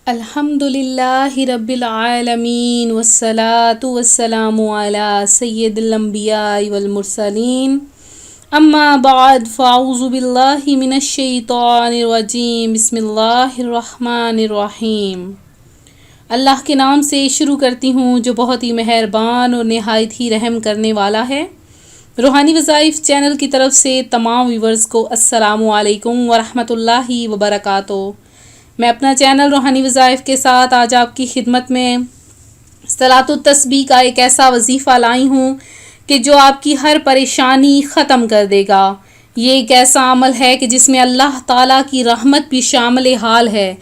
الحمد للہ رب العالمین والصلاة والسلام علی سید الانبیاء والمرسلین اما بعد فاعوذ باللہ من الشیطان الرجیم بسم اللہ الرحمن الرحیم۔ اللہ کے نام سے شروع کرتی ہوں جو بہت ہی مہربان اور نہایت ہی رحم کرنے والا ہے۔ روحانی وظائف چینل کی طرف سے تمام ویورز کو السلام علیکم ورحمۃ اللہ وبرکاتہ۔ میں اپنا چینل روحانی وظائف کے ساتھ آج آپ کی خدمت میں صلاۃ التسبیح کا ایک ایسا وظیفہ لائی ہوں کہ جو آپ کی ہر پریشانی ختم کر دے گا۔ یہ ایک ایسا عمل ہے کہ جس میں اللہ تعالیٰ کی رحمت بھی شامل حال ہے۔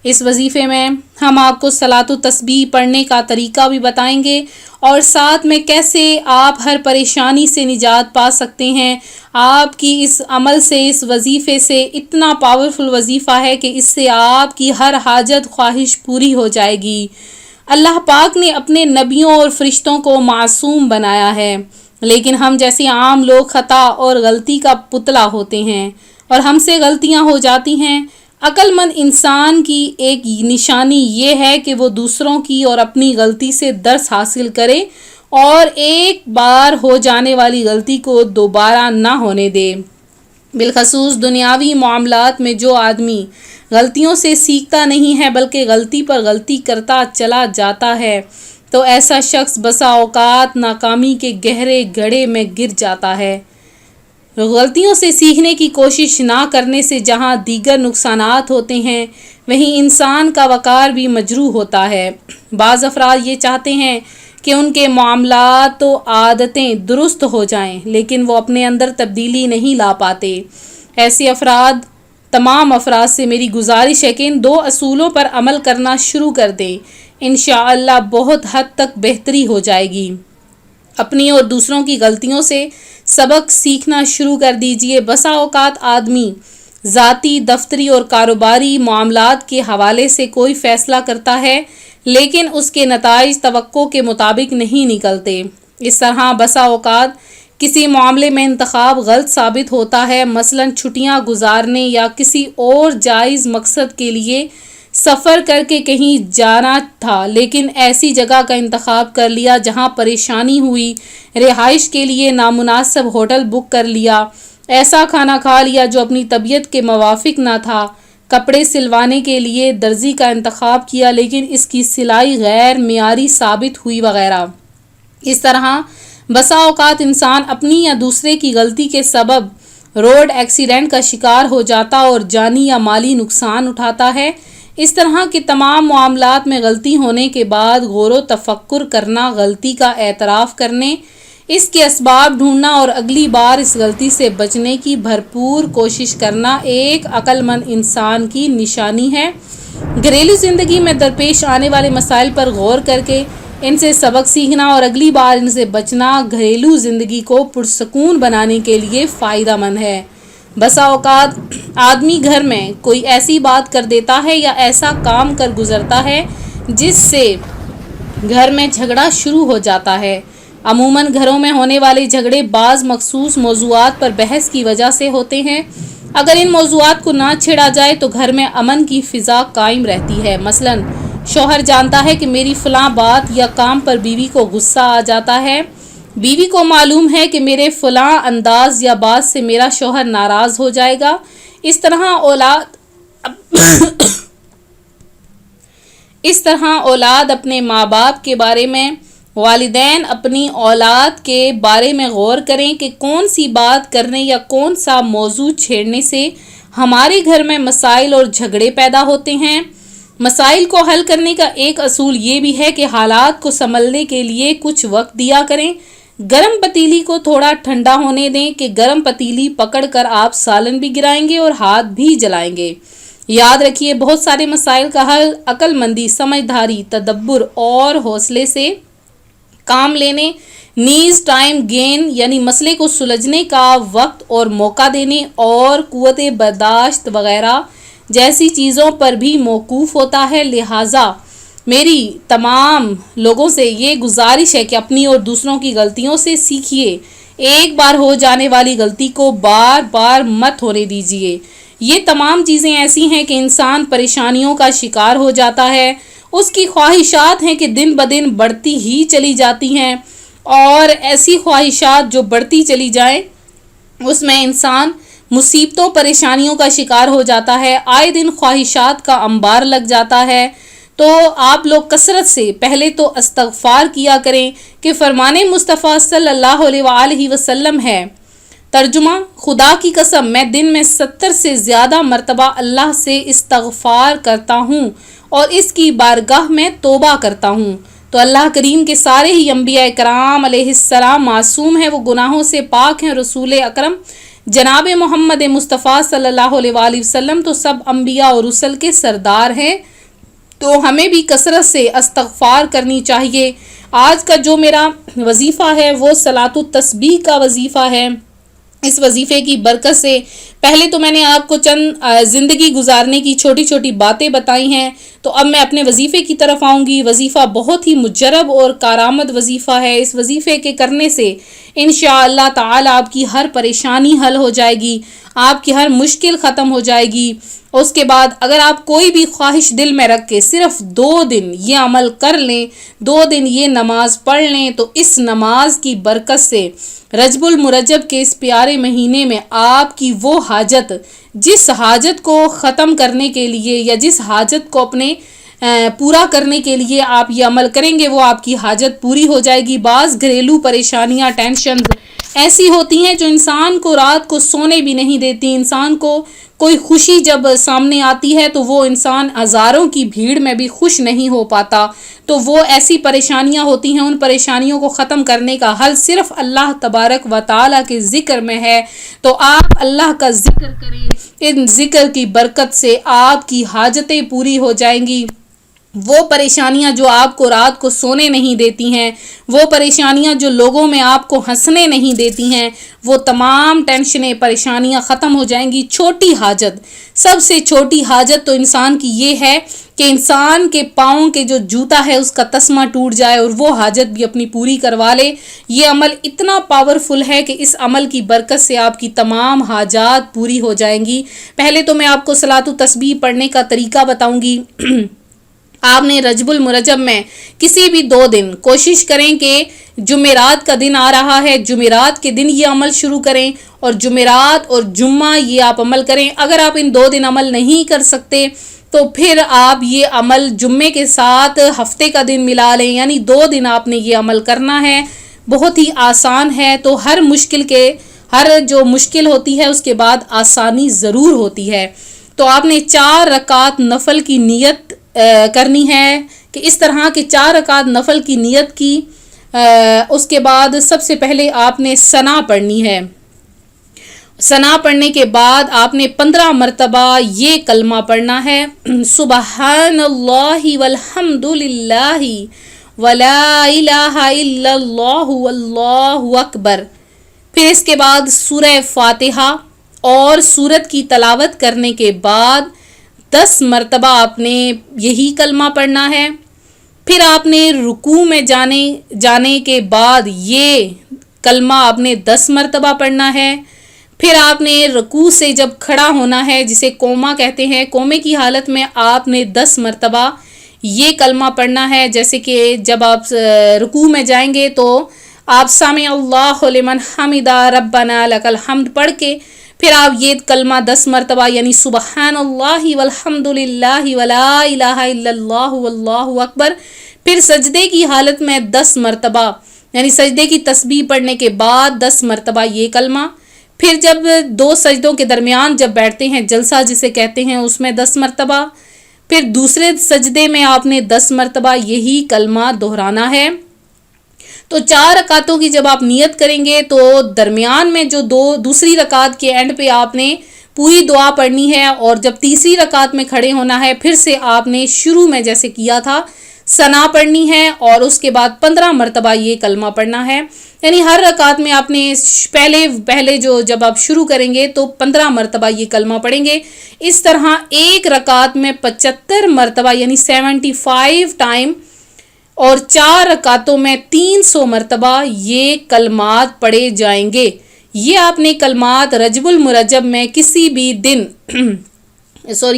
اس وظیفے میں ہم آپ کو صلاۃ التسبیح پڑھنے کا طریقہ بھی بتائیں گے اور ساتھ میں کیسے آپ ہر پریشانی سے نجات پا سکتے ہیں۔ آپ کی اس عمل سے، اس وظیفے سے اتنا پاورفل وظیفہ ہے کہ اس سے آپ کی ہر حاجت خواہش پوری ہو جائے گی۔ اللہ پاک نے اپنے نبیوں اور فرشتوں کو معصوم بنایا ہے، لیکن ہم جیسے عام لوگ خطا اور غلطی کا پتلا ہوتے ہیں اور ہم سے غلطیاں ہو جاتی ہیں۔ عقل مند انسان کی ایک نشانی یہ ہے کہ وہ دوسروں کی اور اپنی غلطی سے درس حاصل کرے اور ایک بار ہو جانے والی غلطی کو دوبارہ نہ ہونے دے۔ بالخصوص دنیاوی معاملات میں جو آدمی غلطیوں سے سیکھتا نہیں ہے بلکہ غلطی پر غلطی کرتا چلا جاتا ہے تو ایسا شخص بسا اوقات ناکامی کے گہرے گڑھے میں گر جاتا ہے۔ غلطیوں سے سیکھنے کی کوشش نہ کرنے سے جہاں دیگر نقصانات ہوتے ہیں وہیں انسان کا وقار بھی مجروح ہوتا ہے۔ بعض افراد یہ چاہتے ہیں کہ ان کے معاملات و عادتیں درست ہو جائیں لیکن وہ اپنے اندر تبدیلی نہیں لا پاتے۔ ایسے تمام افراد سے میری گزارش ہے کہ ان 2 اصولوں پر عمل کرنا شروع کر دیں۔ انشاءاللہ بہت حد تک بہتری ہو جائے گی۔ اپنی اور دوسروں کی غلطیوں سے سبق سیکھنا شروع کر دیجئے۔ بسا اوقات آدمی ذاتی، دفتری اور کاروباری معاملات کے حوالے سے کوئی فیصلہ کرتا ہے لیکن اس کے نتائج توقع کے مطابق نہیں نکلتے۔ اس طرح بسا اوقات کسی معاملے میں انتخاب غلط ثابت ہوتا ہے، مثلا چھٹیاں گزارنے یا کسی اور جائز مقصد کے لیے سفر کر کے کہیں جانا تھا لیکن ایسی جگہ کا انتخاب کر لیا جہاں پریشانی ہوئی، رہائش کے لیے نامناسب ہوٹل بک کر لیا، ایسا کھانا کھا لیا جو اپنی طبیعت کے موافق نہ تھا، کپڑے سلوانے کے لیے درزی کا انتخاب کیا لیکن اس کی سلائی غیر معیاری ثابت ہوئی وغیرہ۔ اس طرح بسا اوقات انسان اپنی یا دوسرے کی غلطی کے سبب روڈ ایکسیڈنٹ کا شکار ہو جاتا اور جانی یا مالی نقصان اٹھاتا ہے۔ اس طرح کے تمام معاملات میں غلطی ہونے کے بعد غور و تفکر کرنا، غلطی کا اعتراف کرنے، اس کے اسباب ڈھونڈنا اور اگلی بار اس غلطی سے بچنے کی بھرپور کوشش کرنا ایک عقل مند انسان کی نشانی ہے۔ گھریلو زندگی میں درپیش آنے والے مسائل پر غور کر کے ان سے سبق سیکھنا اور اگلی بار ان سے بچنا گھریلو زندگی کو پرسکون بنانے کے لیے فائدہ مند ہے۔ بسا اوقات آدمی گھر میں کوئی ایسی بات کر دیتا ہے یا ایسا کام کر گزرتا ہے جس سے گھر میں جھگڑا شروع ہو جاتا ہے۔ عموماً گھروں میں ہونے والے جھگڑے بعض مخصوص موضوعات پر بحث کی وجہ سے ہوتے ہیں۔ اگر ان موضوعات کو نہ چھیڑا جائے تو گھر میں امن کی فضا قائم رہتی ہے۔ مثلاً شوہر جانتا ہے کہ میری فلاں بات یا کام پر بیوی کو غصہ آ جاتا ہے، بیوی کو معلوم ہے کہ میرے فلاں انداز یا بات سے میرا شوہر ناراض ہو جائے گا۔ اس طرح اولاد اپنے ماں باپ کے بارے میں، والدین اپنی اولاد کے بارے میں غور کریں کہ کون سی بات کرنے یا کون سا موضوع چھیڑنے سے ہمارے گھر میں مسائل اور جھگڑے پیدا ہوتے ہیں۔ مسائل کو حل کرنے کا ایک اصول یہ بھی ہے کہ حالات کو سنبھلنے کے لیے کچھ وقت دیا کریں۔ گرم پتیلی کو تھوڑا ٹھنڈا ہونے دیں کہ گرم پتیلی پکڑ کر آپ سالن بھی گرائیں گے اور ہاتھ بھی جلائیں گے۔ یاد رکھیے بہت سارے مسائل کا حل عقل مندی، سمجھداری، تدبر اور حوصلے سے کام لینے، نیز ٹائم گین یعنی مسئلے کو سلجھنے کا وقت اور موقع دینے اور قوت برداشت وغیرہ جیسی چیزوں پر بھی موقوف ہوتا ہے۔ لہٰذا میری تمام لوگوں سے یہ گزارش ہے کہ اپنی اور دوسروں کی غلطیوں سے سیکھیے۔ ایک بار ہو جانے والی غلطی کو بار بار مت ہونے دیجیے۔ یہ تمام چیزیں ایسی ہیں کہ انسان پریشانیوں کا شکار ہو جاتا ہے. اس کی خواہشات ہیں کہ دن بدن بڑھتی ہی چلی جاتی ہیں، اور ایسی خواہشات جو بڑھتی چلی جائیں اس میں انسان مصیبتوں پریشانیوں کا شکار ہو جاتا ہے. آئے دن خواہشات کا انبار لگ جاتا ہے. تو آپ لوگ کثرت سے پہلے تو استغفار کیا کریں کہ فرمان مصطفیٰ صلی اللہ علیہ وآلہ وسلم ہے. ترجمہ: خدا کی قسم میں دن میں 70 سے زیادہ مرتبہ اللہ سے استغفار کرتا ہوں اور اس کی بارگاہ میں توبہ کرتا ہوں. تو اللہ کریم کے سارے ہی انبیاء کرام علیہ السلام معصوم ہیں، وہ گناہوں سے پاک ہیں. رسول اکرم جناب محمد مصطفیٰ صلی اللہ علیہ وآلہ وسلم تو سب انبیاء اور رسل کے سردار ہیں. تو ہمیں بھی کثرت سے استغفار کرنی چاہیے. آج کا جو میرا وظیفہ ہے وہ صلاۃ التسبیح کا وظیفہ ہے. اس وظیفے کی برکت سے پہلے تو میں نے آپ کو چند زندگی گزارنے کی چھوٹی چھوٹی باتیں بتائی ہیں. تو اب میں اپنے وظیفے کی طرف آؤں گی. وظیفہ بہت ہی مجرب اور کارآمد وظیفہ ہے. اس وظیفے کے کرنے سے انشاءاللہ تعالی آپ کی ہر پریشانی حل ہو جائے گی، آپ کی ہر مشکل ختم ہو جائے گی. اس کے بعد اگر آپ کوئی بھی خواہش دل میں رکھ کے صرف 2 دن یہ عمل کر لیں، 2 دن یہ نماز پڑھ لیں، تو اس نماز کی برکت سے رجب المرجب کے اس پیارے مہینے میں آپ کی وہ حاجت، جس حاجت کو ختم کرنے کے لیے یا جس حاجت کو اپنے پورا کرنے کے لیے آپ یہ عمل کریں گے، وہ آپ کی حاجت پوری ہو جائے گی. بعض گھریلو پریشانیاں، ٹینشنز ایسی ہوتی ہیں جو انسان کو رات کو سونے بھی نہیں دیتی. انسان کو کوئی خوشی جب سامنے آتی ہے تو وہ انسان ہزاروں کی بھیڑ میں بھی خوش نہیں ہو پاتا. تو وہ ایسی پریشانیاں ہوتی ہیں، ان پریشانیوں کو ختم کرنے کا حل صرف اللہ تبارک و تعالیٰ کے ذکر میں ہے. تو آپ اللہ کا ذکر کریں، ان ذکر کی برکت سے آپ کی حاجتیں پوری ہو جائیں گی. وہ پریشانیاں جو آپ کو رات کو سونے نہیں دیتی ہیں، وہ پریشانیاں جو لوگوں میں آپ کو ہنسنے نہیں دیتی ہیں، وہ تمام ٹینشنیں پریشانیاں ختم ہو جائیں گی. چھوٹی حاجت، سب سے چھوٹی حاجت تو انسان کی یہ ہے کہ انسان کے پاؤں کے جو جوتا ہے اس کا تسمہ ٹوٹ جائے اور وہ حاجت بھی اپنی پوری کروا لے. یہ عمل اتنا پاورفل ہے کہ اس عمل کی برکت سے آپ کی تمام حاجات پوری ہو جائیں گی. پہلے تو میں آپ کو صلاۃ التسبیح پڑھنے کا طریقہ بتاؤں گی. آپ نے رجب المرجب میں کسی بھی 2 دن کوشش کریں کہ جمعرات کا دن آ رہا ہے، جمعرات کے دن یہ عمل شروع کریں، اور جمعرات اور جمعہ یہ آپ عمل کریں. اگر آپ ان 2 دن عمل نہیں کر سکتے تو پھر آپ یہ عمل جمعے کے ساتھ ہفتے کا دن ملا لیں، یعنی 2 دن آپ نے یہ عمل کرنا ہے. بہت ہی آسان ہے. تو ہر جو مشکل ہوتی ہے اس کے بعد آسانی ضرور ہوتی ہے. تو آپ نے 4 رکعت نفل کی نیت کرنی ہے کہ اس طرح کے 4 رکعت نفل کی نیت کی. اس کے بعد سب سے پہلے آپ نے ثنا پڑھنی ہے. ثنا پڑھنے کے بعد آپ نے 15 مرتبہ یہ کلمہ پڑھنا ہے: سبحان اللہ والحمد للہ ولا الہ الا اللہ واللہ اکبر. پھر اس کے بعد سورہ فاتحہ اور سورت کی تلاوت کرنے کے بعد 10 مرتبہ آپ نے یہی کلمہ پڑھنا ہے. پھر آپ نے رکوع میں جانے کے بعد یہ کلمہ آپ نے 10 مرتبہ پڑھنا ہے. پھر آپ نے رکوع سے جب کھڑا ہونا ہے، جسے کوما کہتے ہیں، کومے کی حالت میں آپ نے 10 مرتبہ یہ کلمہ پڑھنا ہے. جیسے کہ جب آپ رکوع میں جائیں گے تو آپ سامع اللہ لمن حمدہ ربنا لک الحمد پڑھ کے پھر آپ یہ کلمہ 10 مرتبہ یعنی سبحان اللہ والحمد للہ ولا الہ الا اللہ واللہ اکبر. پھر سجدے کی حالت میں 10 مرتبہ یعنی سجدے کی تسبیح پڑھنے کے بعد 10 مرتبہ یہ کلمہ. پھر جب 2 سجدوں کے درمیان جب بیٹھتے ہیں، جلسہ جسے کہتے ہیں، اس میں 10 مرتبہ. پھر دوسرے سجدے میں آپ نے 10 مرتبہ یہی کلمہ دہرانا ہے. تو 4 رکعتوں کی جب آپ نیت کریں گے تو درمیان میں جو دوسری رکعت کے اینڈ پہ آپ نے پوری دعا پڑھنی ہے، اور جب تیسری رکعت میں کھڑے ہونا ہے پھر سے آپ نے شروع میں جیسے کیا تھا ثنا پڑھنی ہے، اور اس کے بعد 15 مرتبہ یہ کلمہ پڑھنا ہے. یعنی ہر رکعت میں آپ نے پہلے جب آپ شروع کریں گے تو 15 مرتبہ یہ کلمہ پڑھیں گے. اس طرح ایک رکعت میں 75 مرتبہ یعنی 75 ٹائم، اور 4 رکعتوں میں 300 مرتبہ یہ کلمات پڑھے جائیں گے. یہ آپ نے کلمات رجب المرجب میں کسی بھی دن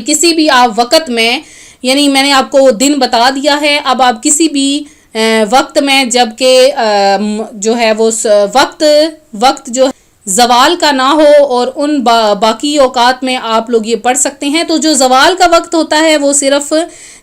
کسی بھی آپ وقت میں، یعنی میں نے آپ کو وہ دن بتا دیا ہے، اب آپ کسی بھی وقت میں، جب کہ جو ہے وہ وقت جو زوال کا نہ ہو اور ان باقی اوقات میں آپ لوگ یہ پڑھ سکتے ہیں. تو جو زوال کا وقت ہوتا ہے وہ صرف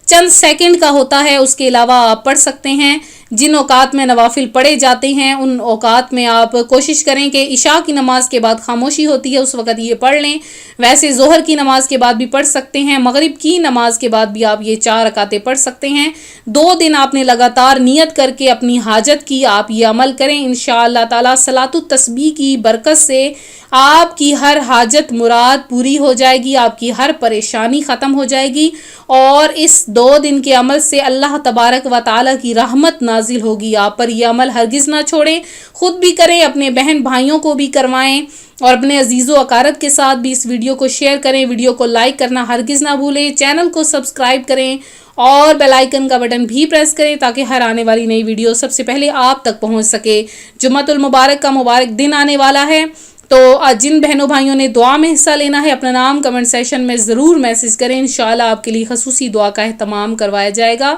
چند سیکنڈ کا ہوتا ہے، اس کے علاوہ آپ پڑھ سکتے ہیں. جن اوقات میں نوافل پڑھے جاتے ہیں ان اوقات میں آپ کوشش کریں کہ عشاء کی نماز کے بعد خاموشی ہوتی ہے اس وقت یہ پڑھ لیں. ویسے ظہر کی نماز کے بعد بھی پڑھ سکتے ہیں، مغرب کی نماز کے بعد بھی آپ یہ 4 رکعتیں پڑھ سکتے ہیں. 2 دن آپ نے لگاتار نیت کر کے اپنی حاجت کی آپ یہ عمل کریں، انشاءاللہ تعالی صلاۃ التسبیح کی برکت سے آپ کی ہر حاجت مراد پوری ہو جائے گی، آپ کی ہر پریشانی ختم ہو جائے گی، اور اس 2 دن کے عمل سے اللہ تبارک و تعالی کی رحمت نازل ہوگی آپ پر. یہ عمل ہرگز نہ چھوڑیں، خود بھی کریں، اپنے بہن بھائیوں کو بھی کروائیں، اور اپنے عزیز و اقارب کے ساتھ بھی اس ویڈیو کو شیئر کریں. ویڈیو کو لائک کرنا ہرگز نہ بھولیں، چینل کو سبسکرائب کریں اور بیل آئیکن کا بٹن بھی پریس کریں تاکہ ہر آنے والی نئی ویڈیو سب سے پہلے آپ تک پہنچ سکے. جمعۃ المبارک کا مبارک دن آنے والا ہے، تو جن بہنوں بھائیوں نے دعا میں حصہ لینا ہے اپنا نام کمنٹ سیشن میں ضرور میسج کریں، انشاءاللہ آپ کے لیے خصوصی دعا کا اہتمام کروایا جائے گا.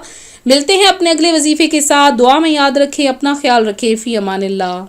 ملتے ہیں اپنے اگلے وظیفے کے ساتھ. دعا میں یاد رکھیں، اپنا خیال رکھیں. فی امان اللہ.